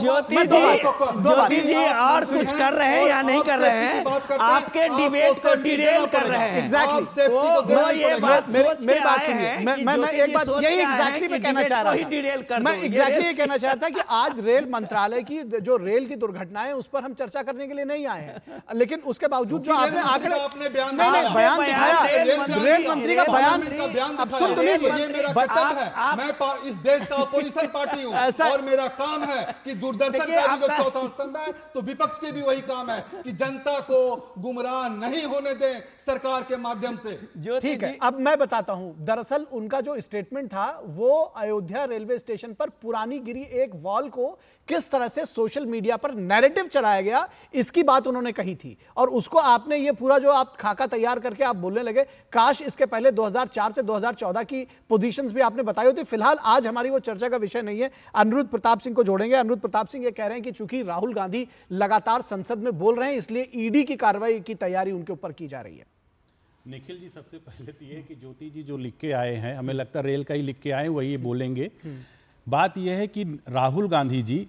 ज्योति जी और कुछ कर रहे हैं या नहीं कर रहे हैं, आपके डिबेट को डिरेल कर रहे हैं। एग्जैक्टली, ये बात मेरी बात सुनिए। मैं एक बात यही एग्जैक्टली मैं कहना चाह रहा था। मैं एग्जैक्टली ये कहना चाह रहा था कि आज रेल मंत्रालय की जो रेल की दुर्घटनाएं, उस पर हम चर्चा करने के लिए नहीं आए हैं, लेकिन उसके बावजूद जो आपने आंकड़े बयान दिखाया, रेल मंत्री का बयान, अब सुन तो लीजिए। मैं इस देश का अपोजिशन पार्टी हूं और मेरा काम है कि दूरदर्शन का भी जो चौथा स्तंभ है, तो विपक्ष के भी वही काम है कि जनता को गुमराह नहीं होने दें सरकार के माध्यम से। ठीक है, अब मैं बताता हूं। दरअसल उनका जो स्टेटमेंट था, वो अयोध्या रेलवे स्टेशन पर पुरानी गिरी एक वॉल को किस तरह से सोशल मीडिया पर नैरेटिव चलाया गया, इसकी बात उन्होंने कही थी। और उसको आपने ये पूरा जो आप खाका तैयार करके आप बोलने लगे, काश इसके पहले 2004 से 2014 की पोजीशंस भी आपने बताई होती। फिलहाल आज हमारी वो चर्चा का विषय नहीं है। अनिरुद्ध प्रताप सिंह को जोड़ेंगे। अनिरुद्ध प्रताप सिंह ये कह रहे हैं कि चूंकि राहुल गांधी लगातार संसद में बोल रहे हैं, इसलिए ईडी की कार्रवाई की तैयारी उनके ऊपर की जा रही है। निखिल जी, सबसे पहले तो ये कि ज्योति जी जो लिख के आए हैं, हमें लगता है रेल का ही लिख के आए, वही बोलेंगे। बात यह है कि राहुल गांधी जी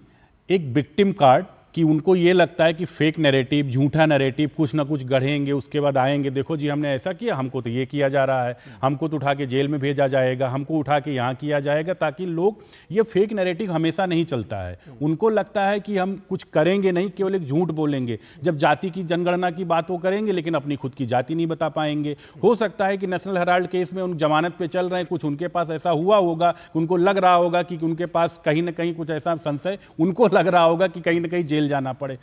एक विक्टिम कार्ड कि उनको ये लगता है कि फेक नैरेटिव, झूठा नैरेटिव कुछ ना कुछ गढ़ेंगे, उसके बाद आएंगे, देखो जी हमने ऐसा किया, हमको तो ये किया जा रहा है, हमको तो उठा के जेल में भेजा जाएगा, हमको उठा के यहाँ किया जाएगा, ताकि लोग, ये फेक नैरेटिव हमेशा नहीं चलता है। उनको लगता है कि हम कुछ करेंगे नहीं, केवल एक झूठ बोलेंगे। जब जाति की जनगणना की बात वो करेंगे लेकिन अपनी खुद की जाति नहीं बता पाएंगे। हो सकता है कि नेशनल हेराल्ड केस में उन जमानत पे चल रहे हैं, कुछ उनके पास ऐसा हुआ होगा, उनको लग रहा होगा कि उनके पास कहीं ना कहीं कुछ ऐसा संशय उनको लग रहा होगा कि कहीं ना कहीं जेल जाना पड़े।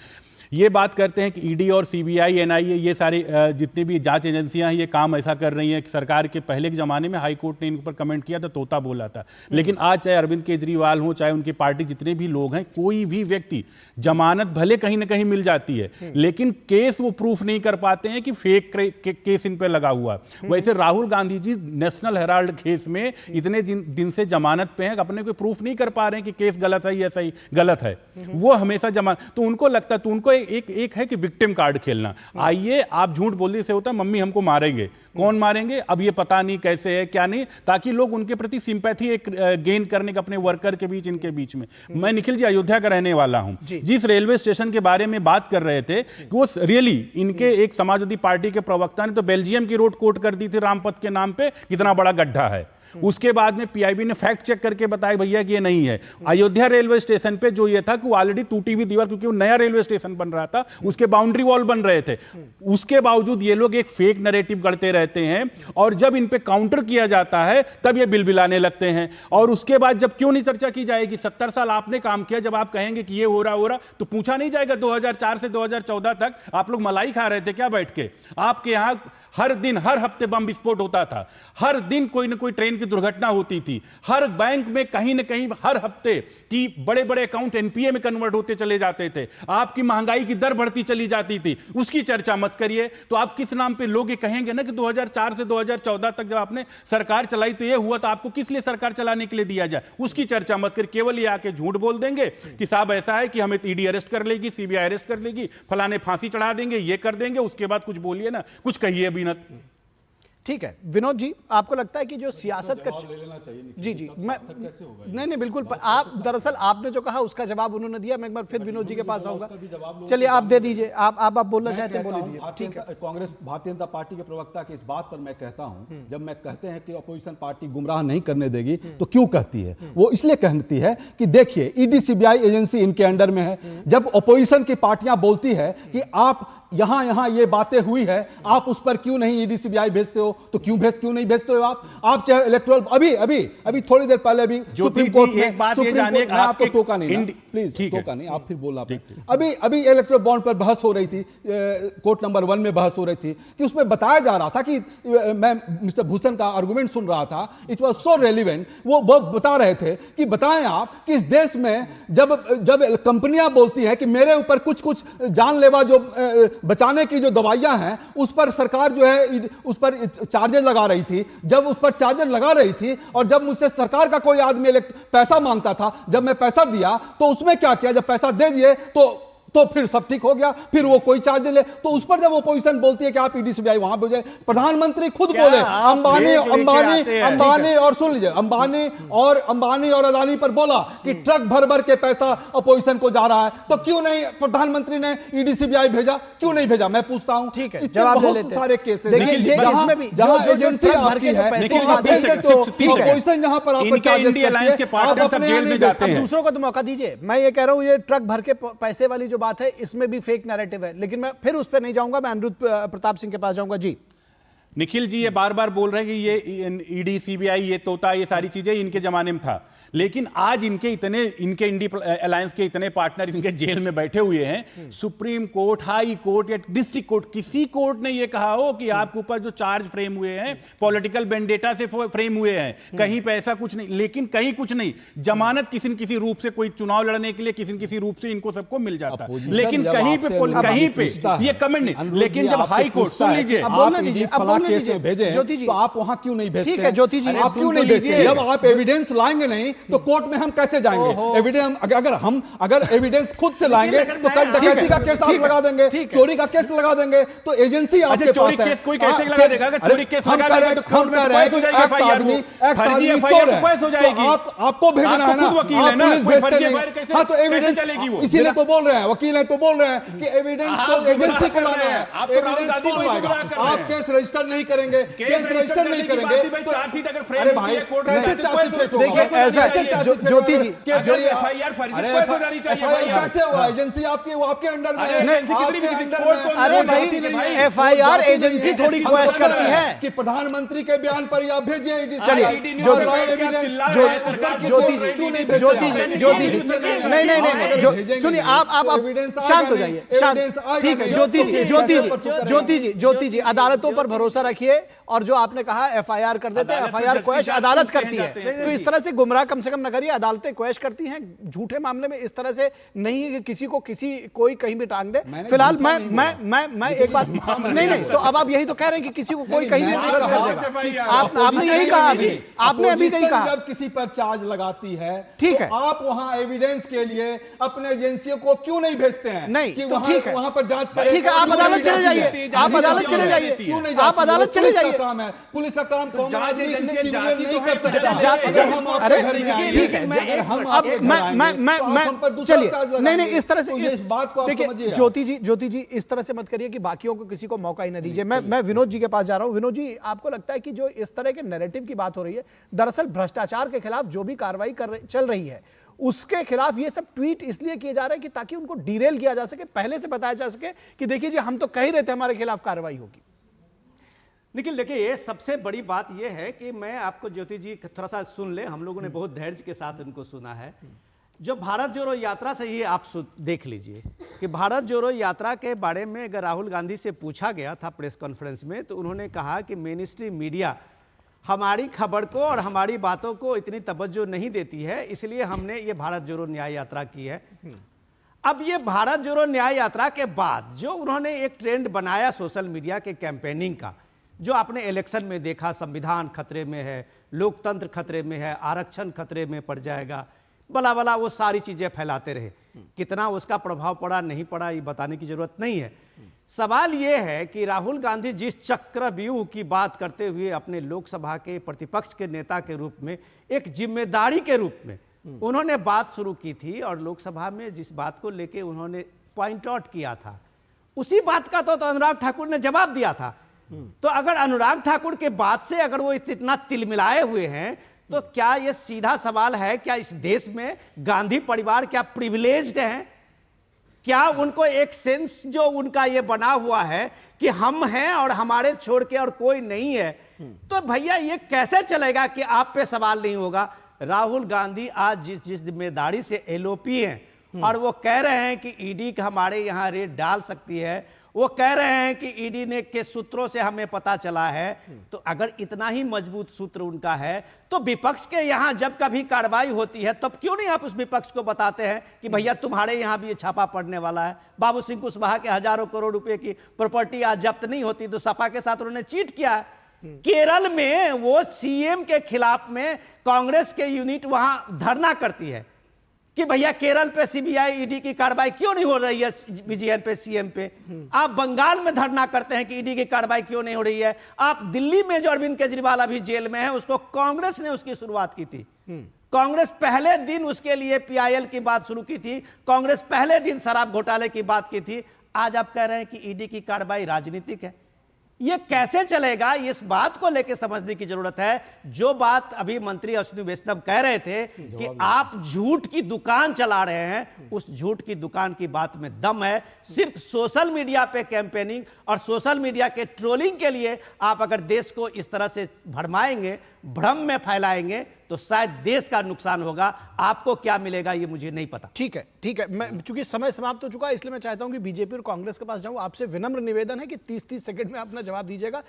ये बात करते हैं कि ईडी और सीबीआई, एनआईए, ये सारी जितनी भी जांच एजेंसियां हैं ये काम ऐसा कर रही हैं कि सरकार के पहले के ज़माने में हाई कोर्ट ने इन पर कमेंट किया था, तोता बोला था। लेकिन आज चाहे अरविंद केजरीवाल हो, चाहे उनकी पार्टी जितने भी लोग हैं, कोई भी व्यक्ति, जमानत भले कहीं ना कहीं मिल जाती है लेकिन केस वो प्रूफ नहीं कर पाते हैं कि फेक केस इन पर लगा हुआ। वैसे Rahul Gandhi ji national Herald case में इतने दिन से जमानत पे हैं, अपने कोई प्रूफ नहीं कर पा रहे हैं कि केस गलत है या सही गलत है। वो हमेशा जमानत, तो उनको लगता है, तो उनको एक है कि विक्टिम कार्ड खेलना। आइए आप झूठ बोलने से होता है मम्मी हमको मारेंगे, कौन मारेंगे अब ये पता नहीं कैसे है क्या नहीं, ताकि लोग उनके प्रति सिंपैथी एक गेन करने का अपने वर्कर के बीच, इनके बीच में। मैं निखिल जी अयोध्या का रहने वाला हूं। जिस रेलवे स्टेशन के बारे में बात कर रहे थे वो रियली इनके एक समाजवादी पार्टी के प्रवक्ता ने तो बेल्जियम की रोड कोट कर दी थी रामपथ के नाम पे, कितना बड़ा गड्ढा है। उसके बाद में पीआईबी ने फैक्ट चेक करके बताया भैया कि ये नहीं है। अयोध्या रेलवे स्टेशन पे जो ये था कि ऑलरेडी टूटी हुई दीवार, क्योंकि वो नया रेलवे स्टेशन बन रहा था, उसके बाउंड्री वॉल बन रहे थे। उसके बावजूद ये लोग एक फेक नैरेटिव गढ़ते रहते हैं और जब इन पे काउंटर किया जाता है तब ये बिलबिलाने लगते हैं। और उसके बाद जब क्यों नहीं चर्चा की जाएगी, 70 साल आपने काम किया, जब आप कहेंगे कि ये हो रहा तो पूछा नहीं जाएगा 2004 से 2014 तक आप लोग मलाई खा रहे थे क्या बैठ के? आपके यहां हर दिन, हर हफ्ते बम विस्फोट होता था, हर दिन कोई ना कोई ट्रेन की दुर्घटना होती थी, हर बैंक में कहीं ना कहीं हर हफ्ते की बड़े बड़े अकाउंट एनपीए में कन्वर्ट होते चले जाते थे, आपकी महंगाई की दर बढ़ती चली जाती थी। उसकी चर्चा मत करिए। तो आप किस नाम पे लोग ये कहेंगे ना कि 2004 से 2014 तक जब आपने सरकार चलाई तो ये हुआ, तो आपको किस लिए सरकार चलाने के लिए दिया जाए, उसकी चर्चा मत कर। केवल ये आके झूठ बोल देंगे कि साहब ऐसा है कि हमें ईडी अरेस्ट कर लेगी, सीबीआई अरेस्ट कर लेगी, फलाने फांसी चढ़ा देंगे, ये कर देंगे, उसके बाद कुछ बोलिए ना, कुछ कहिए भी ना। ठीक है विनोद जी, आपको लगता है कि जो सियासत का ले लेना चाहिए? जी मैं नहीं बिल्कुल, आप दरअसल आपने जो कहा उसका जवाब उन्होंने दिया। मैं एक बार फिर विनोद जी के पास आऊंगा, चलिए आप दे दीजिए, आप बोलना चाहते हैं बोल दीजिए। ठीक है, कांग्रेस भारतीय जनता पार्टी के प्रवक्ता के इस बात पर मैं कहता हूं, जब मैं कहते हैं कि अपोजिशन पार्टी गुमराह नहीं करने देगी तो क्यों कहती है? वो इसलिए कहती है कि देखिए ईडी सीबीआई एजेंसी इनके अंडर में है। जब अपोजिशन की पार्टियां बोलती है कि आप यहां ये बातें हुई है, आप उस पर क्यों नहीं ईडी सीबीआई भेजते हो, तो क्यों नहीं भेजते हो आप चाहे इलेक्टोरल अभी थोड़ी देर पहले अभी सुप्रीम कोर्ट में, आपको टोका नहीं, प्लीज टोका नहीं, आप फिर बोलना। अभी इलेक्टोरल बॉन्ड पर बहस हो रही थी, कोर्ट नंबर 1 में बहस हो रही थी कि उसमें बताया जा रहा था कि मैं मिस्टर भूषण का आर्गुमेंट सुन रहा था, इट वाज सो रेलिवेंट। वो बहुत बता रहे थे कि बताएं आप कि इस देश में जब कंपनियां बोलती हैं कि मेरे ऊपर कुछ जानलेवा जो बचाने की जो दवाइयां हैं उस पर सरकार जो है उस पर चार्जेस लगा रही थी, जब उस पर चार्जेस लगा रही थी और जब मुझसे सरकार का कोई आदमी पैसा मांगता था, जब मैं पैसा दिया तो उसमें क्या किया, जब पैसा दे दिए तो फिर सब ठीक हो गया, फिर वो कोई चार्ज ले, तो उस पर जब अपोजिशन बोलती है कि आप ईडी सीबीआई वहां भेजे, प्रधानमंत्री खुद बोले अंबानी और सुन लीजिए अंबानी और अदानी पर बोला कि ट्रक भर के पैसा अपोजिशन को जा रहा है, तो क्यों नहीं प्रधानमंत्री ने ईडी सीबीआई भेजा, क्यों नहीं भेजा? मैं पूछता हूं। ठीक है, जवाब ले लेते हैं। सारे केसेस जहां एजेंसी आपकी है, अपोजिशन जहां पर आपको दूसरों को तो मौका दीजिए। मैं ये कह रहा हूं ये ट्रक भर के पैसे वाली जो बात है इसमें भी फेक नैरेटिव है, लेकिन मैं फिर उस पर नहीं जाऊंगा, मैं अनिरुद्ध प्रताप सिंह के पास जाऊंगा। जी निखिल जी, ये बार बार बोल रहे हैं कि ये ईडी सीबीआई ये तोता ये सारी चीजें इनके जमाने में था, लेकिन आज इनके इंडी अलायंस के इतने पार्टनर इनके जेल में बैठे हुए हैं। सुप्रीम कोर्ट, हाई कोर्ट या डिस्ट्रिक्ट कोर्ट, किसी कोर्ट ने ये कहा हो कि आपके ऊपर जो चार्ज फ्रेम हुए हैं पॉलिटिकल वेंडेटा से फ्रेम हुए हैं, कहीं पे ऐसा कुछ नहीं। लेकिन कहीं कुछ नहीं, जमानत किसी न किसी रूप से, कोई चुनाव लड़ने के लिए किसी न किसी रूप से इनको सबको मिल जाता है, लेकिन कहीं पे ये कमेंट नहीं। लेकिन जब हाई कोर्ट, सुन लीजिए, सुनने केस दीजिए। में भेजे ज्योति जी, तो आप वहां क्यों नहीं भेजते? ठीक है ज्योति जी, आप क्यों नहीं भेजते? जब आप एविडेंस लाएंगे नहीं तो कोर्ट में हम कैसे जाएंगे? एविडेंस अगर एविडेंस खुद से लाएंगे तो कल डकैती का केस आप लगा देंगे, चोरी का केस लगा देंगे, तो एजेंसी आपके पास है। कोई कैसे लगा देगा? अगर चोरी केस लगा देगा तो कोर्ट में केस हो जाएगा, फर्जी एफआईआर केस हो जाएगी। आपको भेजना है ना, वकील है ना, पुलिस भेजते नहीं। हाँ तो एविडेंस चलेगी वो, इसीलिए तो बोल रहे हैं, वकील है तो बोल रहे हैं कि एविडेंस तो एजेंसी को लाना है। आप तो राहुल गांधी को लाएगा, आप केस रजिस्टर नहीं करेंगे, केस रजिस्टर नहीं करेंगे। चार्जशीट अगर फ्रेम अरे भाई कैसे चार्जशीट होगा? देखिए ऐसा ज्योति जी, एफआईआर फर्जी केस हो जानी चाहिए। कैसे होगा? एजेंसी आपके अंडर में है। अरे भाई एफआईआर एजेंसी थोड़ी क्वेश्चन करती है कि प्रधानमंत्री के बयान पर आप भेजिए। चलिए नहीं सुनिए, आप शांत हो जाइए, शांत। ठीक है ज्योति जी अदालतों पर भरोसा रखिए, और जो आपने कहा एफआईआर कर देते हैं, एफआईआर क्वेश अदालत करती है, तो इस तरह से गुमराह कम से कम न करिए। अदालतें क्वेश करती हैं झूठे मामले में, इस तरह से नहीं है कि कोई कहीं भी टांग दे। फिलहाल मैं एक बात नहीं तो अब आप यही तो कह रहे हैं कि किसी को कोई कहीं भी आपने यही कहा, आपने अभी नहीं कहा। जब किसी पर चार्ज लगाती है, ठीक है, आप वहां एविडेंस के लिए अपने एजेंसियों को क्यों नहीं भेजते हैं? नहीं कि तो ठीक है, वहां पर जांच करें। ठीक है, आप अदालत चले जाइए, आप अदालत चले जाइए, क्यों नहीं? आप अदालत चले जाइए। काम है पुलिस का काम, नहीं कर सकता। ठीक है, मैं चलिए नहीं इस तरह से इस बात को देखिए ज्योति जी इस तरह से मत करिए कि बाकियों को किसी को मौका ही न दीजिए। मैं विनोद जी के पास जा रहा हूं। विनोद जी, आपको लगता है कि जो इस तरह के नैरेटिव की बात हो रही है, दरअसल भ्रष्टाचार के खिलाफ जो भी कार्रवाई चल रही है उसके खिलाफ ये सब ट्वीट इसलिए किए जा रहे हैं कि ताकि उनको डिरेल किया जा सके, पहले से बताया जा सके कि देखिए जी हम तो कह ही रहे थे हमारे खिलाफ कार्रवाई होगी। लेकिन देखिए ये सबसे बड़ी बात ये है कि मैं आपको ज्योति जी थोड़ा सा सुन ले, हम लोगों ने बहुत धैर्य के साथ उनको सुना है। जो भारत जोड़ो यात्रा से ही आप देख लीजिए कि भारत जोड़ो यात्रा के बारे में अगर राहुल गांधी से पूछा गया था प्रेस कॉन्फ्रेंस में, तो उन्होंने कहा कि मेन स्ट्रीम मीडिया हमारी खबर को और हमारी बातों को इतनी तवज्जो नहीं देती है, इसलिए हमने ये भारत जोड़ो न्याय यात्रा की है। अब ये भारत जोड़ो न्याय यात्रा के बाद जो उन्होंने एक ट्रेंड बनाया सोशल मीडिया के कैंपेनिंग का, जो आपने इलेक्शन में देखा, संविधान खतरे में है, लोकतंत्र खतरे में है, आरक्षण खतरे में पड़ जाएगा, भला भला वो सारी चीजें फैलाते रहे। कितना उसका प्रभाव पड़ा नहीं पड़ा ये बताने की जरूरत नहीं है। सवाल ये है कि राहुल गांधी जिस चक्रव्यूह की बात करते हुए अपने लोकसभा के प्रतिपक्ष के नेता के रूप में, एक जिम्मेदारी के रूप में उन्होंने बात शुरू की थी, और लोकसभा में जिस बात को लेके उन्होंने पॉइंट आउट किया था, उसी बात का तो अनुराग ठाकुर ने जवाब दिया था। तो अगर अनुराग ठाकुर के बात से अगर वो इतना तिलमिलाए हुए हैं, तो क्या ये सीधा सवाल है, क्या इस देश में गांधी परिवार क्या प्रिविलेज्ड हैं? क्या उनको एक सेंस जो उनका ये बना हुआ है कि हम हैं और हमारे छोड़ के और कोई नहीं है? तो भैया ये कैसे चलेगा कि आप पे सवाल नहीं होगा? राहुल गांधी आज जिस जिम्मेदारी से एलओपी हैं और वो कह रहे हैं कि ईडी हमारे यहाँ रेड डाल सकती है, वो कह रहे हैं कि ईडी ने के सूत्रों से हमें पता चला है, तो अगर इतना ही मजबूत सूत्र उनका है तो विपक्ष के यहाँ जब कभी कार्रवाई होती है तब क्यों नहीं आप उस विपक्ष को बताते हैं कि भैया तुम्हारे यहाँ भी ये छापा पड़ने वाला है? बाबू सिंह कुशवाहा के हजारों करोड़ रुपए की प्रॉपर्टी आज जब्त नहीं होती तो सपा के साथ उन्होंने चीट किया है। केरल में वो सीएम के खिलाफ में कांग्रेस के यूनिट वहां धरना करती है कि भैया केरल पे सीबीआई ईडी की कार्रवाई क्यों नहीं हो रही है विजयन पे, सीएम पे। आप बंगाल में धरना करते हैं कि ईडी की कार्रवाई क्यों नहीं हो रही है। आप दिल्ली में जो अरविंद केजरीवाल अभी जेल में है, उसको कांग्रेस ने उसकी शुरुआत की थी। कांग्रेस पहले दिन उसके लिए पीआईएल की बात शुरू की थी, कांग्रेस पहले दिन शराब घोटाले की बात की थी। आज आप कह रहे हैं कि ईडी की कार्रवाई राजनीतिक है। ये कैसे चलेगा? इस बात को लेकर समझने की जरूरत है। जो बात अभी मंत्री अश्विनी वैष्णव कह रहे थे कि आप झूठ की दुकान चला रहे हैं, उस झूठ की दुकान की बात में दम है। सिर्फ सोशल मीडिया पे कैंपेनिंग और सोशल मीडिया के ट्रोलिंग के लिए आप अगर देश को इस तरह से भरमाएंगे, भ्रम में फैलाएंगे, तो शायद देश का नुकसान होगा। आपको क्या मिलेगा ये मुझे नहीं पता। ठीक है, मैं चूंकि समय समाप्त हो चुका है, इसलिए मैं चाहता हूं कि बीजेपी और कांग्रेस के पास जाऊं। आपसे विनम्र निवेदन है कि 30-30 सेकंड में अपना जवाब दीजिएगा।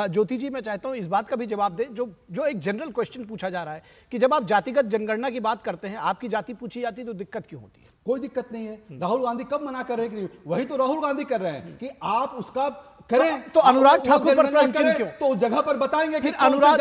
ज्योति जी, मैं चाहता हूं इस बात का भी जवाब दें जो एक जनरल क्वेश्चन पूछा जा रहा है कि जब आप जातिगत जनगणना की बात करते हैं, आपकी जाति पूछी जाती है तो दिक्कत क्यों होती है? कोई दिक्कत नहीं है। राहुल गांधी कब मना कर रहे हैं कि नहीं? वही तो राहुल गांधी कर रहे हैं कि आप उसका करें। तो अनुराग ठाकुर पर प्रश्न क्यों? तो जगह पर बताएंगे फिर अनुराग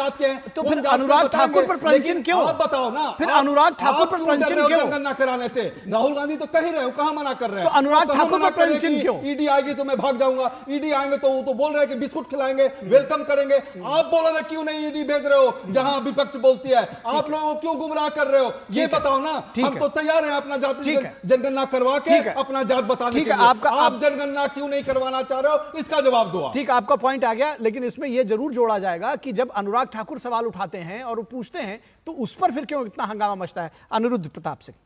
तो फिर अनुराग ठाकुर पर प्रश्न क्यों? आप बताओ ना, फिर अनुराग ठाकुर पर प्रश्न क्यों? जनगणना कराने से राहुल गांधी तो कह ही रहे हो, कहां मना कर रहे हैं? तो अनुराग ठाकुर पर प्रश्न क्यों? ईडी आएगी तो मैं भाग जाऊंगा, ईडी आएंगे तो वो तो बोल रहे हैं कि बिस्कुट खिलाएंगे, वेलकम करेंगे। आप बोल रहे क्यों नहीं ईडी भेज रहे हो जहां विपक्ष बोलती है? आप लोगों को क्यों गुमराह कर रहे हो? ये बताओ ना। हम तो तैयार हैं अपना जाति जनगणना करवा के अपना जात बताने के लिए। आप जनगणना क्यों नहीं करवाना चाह रहे हो, इसका जवाब दो। ठीक है, आपका पॉइंट आ गया, लेकिन इसमें यह जरूर जोड़ा जाएगा कि जब अनुराग ठाकुर सवाल उठाते हैं और वो पूछते हैं तो उस पर फिर क्यों इतना हंगामा मचता है? अनिरुद्ध प्रताप सिंह।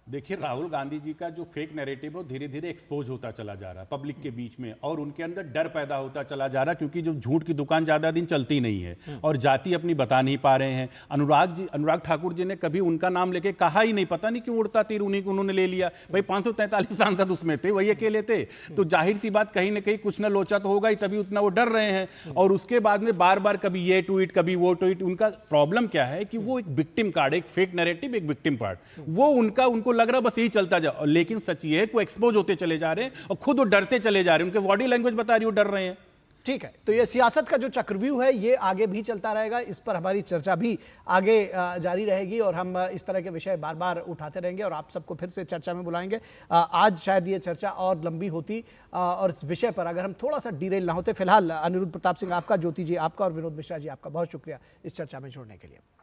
देखिए, राहुल गांधी जी का जो फेक नैरेटिव है धीरे धीरे एक्सपोज होता चला जा रहा है पब्लिक के बीच में, और उनके अंदर डर पैदा होता चला जा रहा है, क्योंकि जो झूठ की दुकान ज्यादा दिन चलती नहीं है और जाति अपनी बता नहीं पा रहे हैं। अनुराग ठाकुर जी ने कभी उनका नाम लेके कहा ही नहीं, पता नहीं क्यों उड़ता तीर उन्हीं को उन्होंने ले लिया। भाई 543 सांसद उसमें थे, वही अकेले थे, तो जाहिर सी बात कहीं ना कहीं कुछ ना लोचा तो होगा ही, तभी उतना वो डर रहे हैं। और उसके बाद में बार बार कभी ये ट्वीट कभी वो ट्वीट। उनका प्रॉब्लम क्या है कि वो एक विक्टिम कार्ड, एक फेक नैरेटिव, एक विक्टिम कार्ड, वो उनको लग रहा बस यही चलता जाओ। लेकिन सच ये है कि वो एक्सपोज होते चले जा रहे हैं और खुद वो डरते चले जा रहे हैं। उनके बॉडी लैंग्वेज बता रही है वो डर रहे हैं। ठीक है, तो ये सियासत का जो चक्रव्यूह है ये आगे भी चलता रहेगा, इस पर हमारी चर्चा भी आगे जारी रहेगी और हम इस तरह के विषय बार बार उठाते रहेंगे और आप सबको फिर से चर्चा में बुलाएंगे। आज शायद ये चर्चा और लंबी होती और इस विषय पर अगर हम थोड़ा सा डिरेल ना होते। फिलहाल अनिरुद्ध प्रताप सिंह आपका, ज्योति जी आपका और विनोद मिश्रा जी आपका बहुत शुक्रिया इस चर्चा में जुड़ने के लिए।